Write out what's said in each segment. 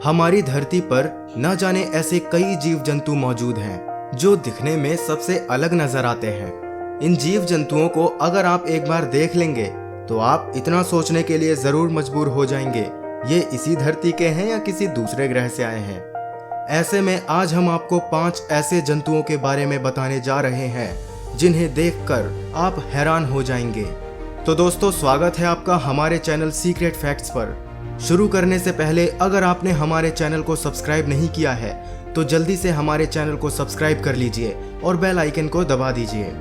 हमारी धरती पर न जाने ऐसे कई जीव जंतु मौजूद हैं जो दिखने में सबसे अलग नजर आते हैं। इन जीव जंतुओं को अगर आप एक बार देख लेंगे तो आप इतना सोचने के लिए जरूर मजबूर हो जाएंगे, ये इसी धरती के हैं या किसी दूसरे ग्रह से आए हैं। ऐसे में आज हम आपको 5 ऐसे जंतुओं के बारे में बताने जा रहे हैं जिन्हें देखकर आप हैरान हो जाएंगे। तो दोस्तों, स्वागत है आपका हमारे चैनल सीक्रेट फैक्ट्स पर। शुरू करने से पहले अगर आपने हमारे चैनल को सब्सक्राइब नहीं किया है तो जल्दी से हमारे चैनल को सब्सक्राइब कर लीजिए और बेल आइकन को दबा दीजिए।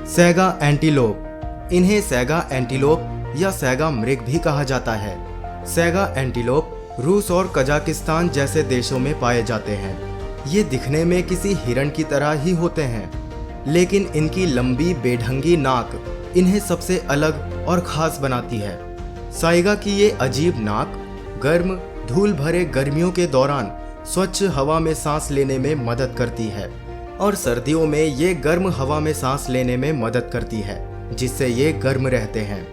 Saga antelope. इन्हें सैगा एंटीलोप या सैगा मृग भी कहा जाता है। सैगा एंटीलोप रूस और कजाकिस्तान जैसे देशों में पाए जाते हैं। ये दिखने में किसी हिरण की तरह ही होते हैं, लेकिन इनकी लंबी बेढंगी नाक इन्हें सबसे अलग और खास बनाती है। साइगा की ये अजीब नाक गर्म धूल भरे गर्मियों के दौरान स्वच्छ हवा में सांस लेने में मदद करती है और सर्दियों में ये गर्म हवा में सांस लेने में मदद करती है, जिससे ये गर्म रहते हैं।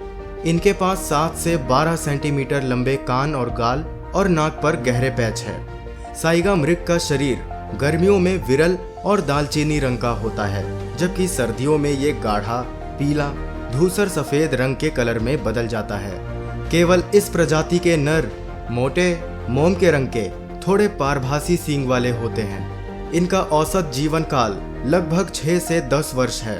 इनके पास 7 से 12 सेंटीमीटर लंबे कान और गाल और नाक पर गहरे पैच है। साइगा मृग का शरीर गर्मियों में विरल और दालचीनी रंग का होता है, जबकि सर्दियों में ये गाढ़ा पीला धूसर सफेद रंग के कलर में बदल जाता है। केवल इस प्रजाति के नर मोटे मोम के रंग के थोड़े पारभासी सींग वाले होते हैं। इनका औसत जीवन काल लगभग 6 से 10 वर्ष है।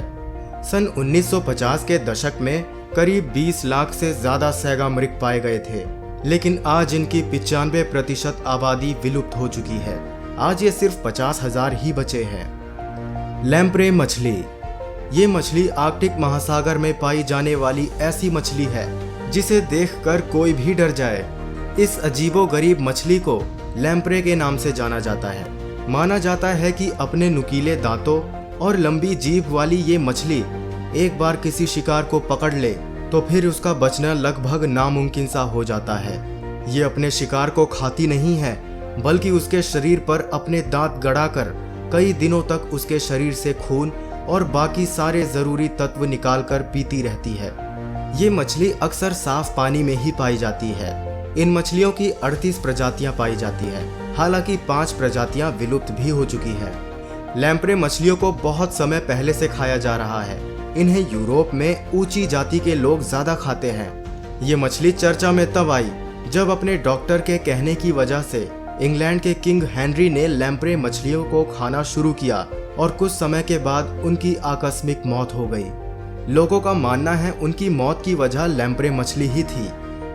सन 1950 के दशक में करीब 20 लाख से ज्यादा सैगा मृग पाए गए थे, लेकिन आज इनकी 95% आबादी विलुप्त हो चुकी है। आज ये सिर्फ 50,000 ही बचे हैं। लैम्प्रे मछली। ये मछली आर्कटिक महासागर में पाई जाने वाली ऐसी मछली है जिसे देखकर कोई भी डर जाए। इस अजीबोगरीब मछली को लैम्प्रे के नाम से जाना जाता है। माना जाता है कि अपने नुकीले दांतों और लंबी जीभ वाली ये मछली एक बार किसी शिकार को पकड़ ले तो फिर उसका बचना लगभग नामुमकिन सा हो जाता है। ये अपने शिकार को खाती नहीं है, बल्कि उसके शरीर पर अपने दांत गड़ाकर कई दिनों तक उसके शरीर से खून और बाकी सारे जरूरी तत्व निकालकर पीती रहती है। ये मछली अक्सर साफ पानी में ही पाई जाती है। इन मछलियों की 38 प्रजातियां पाई जाती है, हालांकि 5 प्रजातियां विलुप्त भी हो चुकी है। लैम्प्रे मछलियों को बहुत समय पहले से खाया जा रहा है। इन्हें यूरोप में ऊंची जाति के लोग ज्यादा खाते हैं। ये मछली चर्चा में तब आई जब अपने डॉक्टर के कहने की वजह से इंग्लैंड के किंग हेनरी ने लैम्प्रे मछलियों को खाना शुरू किया और कुछ समय के बाद उनकी आकस्मिक मौत हो गई। लोगों का मानना है उनकी मौत की वजह लैम्प्रे मछली ही थी,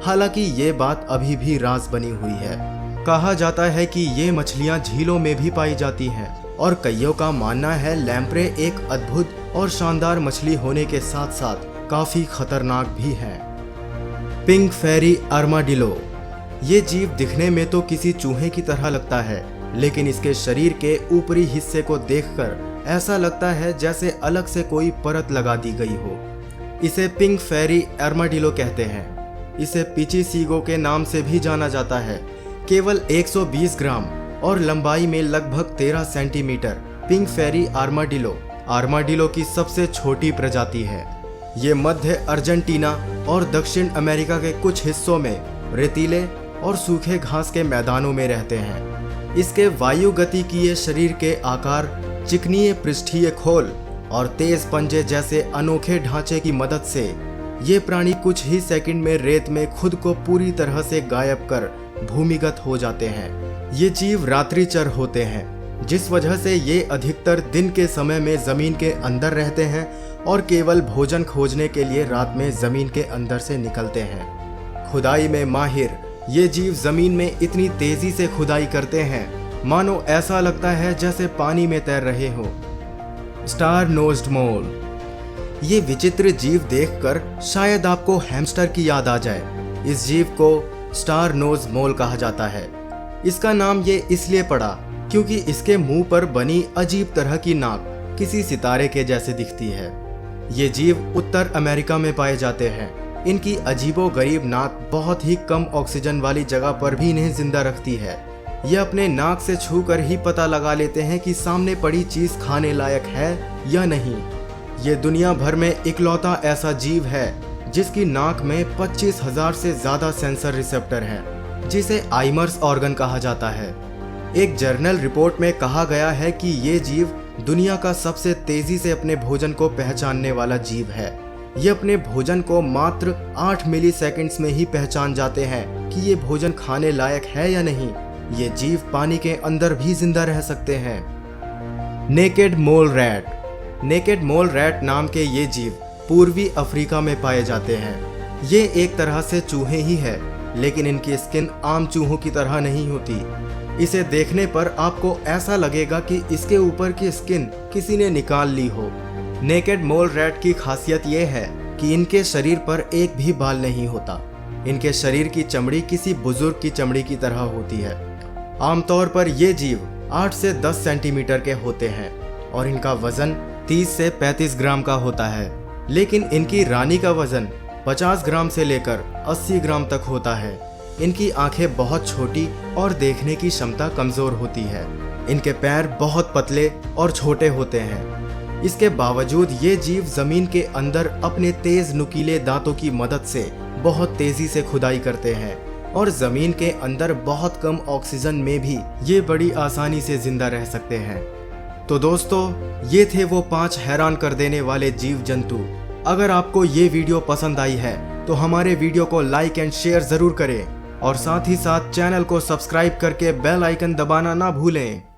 हालांकि ये बात अभी भी राज बनी हुई है। कहा जाता है कि ये मछलियां झीलों में भी पाई जाती हैं और कईयों का मानना है लैम्प्रे एक अद्भुत और शानदार मछली होने के साथ साथ काफी खतरनाक भी है। पिंक फेरी आर्माडिलो। ये जीव दिखने में तो किसी चूहे की तरह लगता है, लेकिन इसके शरीर के ऊपरी हिस्से को देखकर ऐसा लगता है जैसे अलग से कोई परत लगा दी गई हो। इसे पिंक फेरी आर्माडिलो कहते हैं। इसे पिची सीगो के नाम से भी जाना जाता है। केवल 120 ग्राम और लंबाई में लगभग 13 सेंटीमीटर पिंक फेरी आर्माडिलो की सबसे छोटी प्रजाति है। ये मध्य अर्जेंटीना और दक्षिण अमेरिका के कुछ हिस्सों में रेतीले और सूखे घास के मैदानों में रहते हैं। इसके वायु गतिकीय शरीर के आकार, चिकनी पृष्ठीय खोल और तेज पंजे जैसे अनोखे ढांचे की मदद से ये प्राणी कुछ ही सेकंड में रेत में खुद को पूरी तरह से गायब कर भूमिगत हो जाते हैं। ये जीव रात्रिचर होते हैं, जिस वजह से ये अधिकतर दिन के समय में जमीन के अंदर रहते हैं और केवल भोजन खोजने के लिए रात में जमीन के अंदर से निकलते हैं। खुदाई में माहिर ये जीव जमीन में इतनी तेजी से खुदाई करते हैं मानो ऐसा लगता है जैसे पानी में तैर रहे हो। स्टार नोज्ड मोल। ये विचित्र जीव देखकर शायद आपको हैमस्टर की याद आ जाए। इस जीव को स्टार नोज मोल कहा जाता है। इसका नाम ये इसलिए पड़ा क्योंकि इसके मुंह पर बनी अजीब तरह की नाक किसी सितारे के जैसे दिखती है। ये जीव उत्तर अमेरिका में पाए जाते हैं। इनकी अजीबोगरीब नाक बहुत ही कम ऑक्सीजन वाली जगह पर भी इन्हें जिंदा रखती है। ये अपने नाक से छूकर ही पता लगा लेते हैं कि सामने पड़ी चीज खाने लायक है या नहीं। ये दुनिया भर में इकलौता ऐसा जीव है जिसकी नाक में 25,000 से ज्यादा सेंसर रिसेप्टर हैं। जिसे आइमर्स ऑर्गन कहा जाता है। एक जर्नल रिपोर्ट में कहा गया है कि ये जीव दुनिया का सबसे तेजी से अपने भोजन को पहचानने वाला जीव है। ये अपने भोजन को मात्र 8 मिली सेकेंड्स में ही पहचान जाते हैं कि ये भोजन खाने लायक है या नहीं। ये जीव पानी के अंदर भी जिंदा रह सकते हैं। नेकेड मोल रैट। नेकेड मोल रैट नाम के ये जीव पूर्वी अफ्रीका में पाए जाते हैं। ये एक तरह से चूहे ही है, लेकिन इनकी स्किन आम चूहों की तरह नहीं होती। इसे देखने पर आपको ऐसा लगेगा कि इसके ऊपर की स्किन किसी ने निकाल ली हो। नेकेड मोल रैट की खासियत ये है कि इनके शरीर पर एक भी बाल नहीं होता। इनके शरीर की चमड़ी किसी बुजुर्ग की चमड़ी की तरह होती है। आमतौर पर ये जीव 8 से 10 सेंटीमीटर के होते हैं और इनका वजन 30 से 35 ग्राम का होता है, लेकिन इनकी रानी का वजन 50 ग्राम से लेकर 80 ग्राम तक होता है। इनकी आंखें बहुत छोटी और देखने की क्षमता कमजोर होती है। इनके पैर बहुत पतले और छोटे होते हैं। इसके बावजूद ये जीव जमीन के अंदर अपने तेज नुकीले दांतों की मदद से बहुत तेजी से खुदाई करते हैं और जमीन के अंदर बहुत कम ऑक्सीजन में भी ये बड़ी आसानी से जिंदा रह सकते हैं। तो दोस्तों, ये थे वो 5 हैरान कर देने वाले जीव जंतु। अगर आपको ये वीडियो पसंद आई है तो हमारे वीडियो को लाइक एंड शेयर जरूर करें और साथ ही साथ चैनल को सब्सक्राइब करके बेल आइकन दबाना ना भूलें।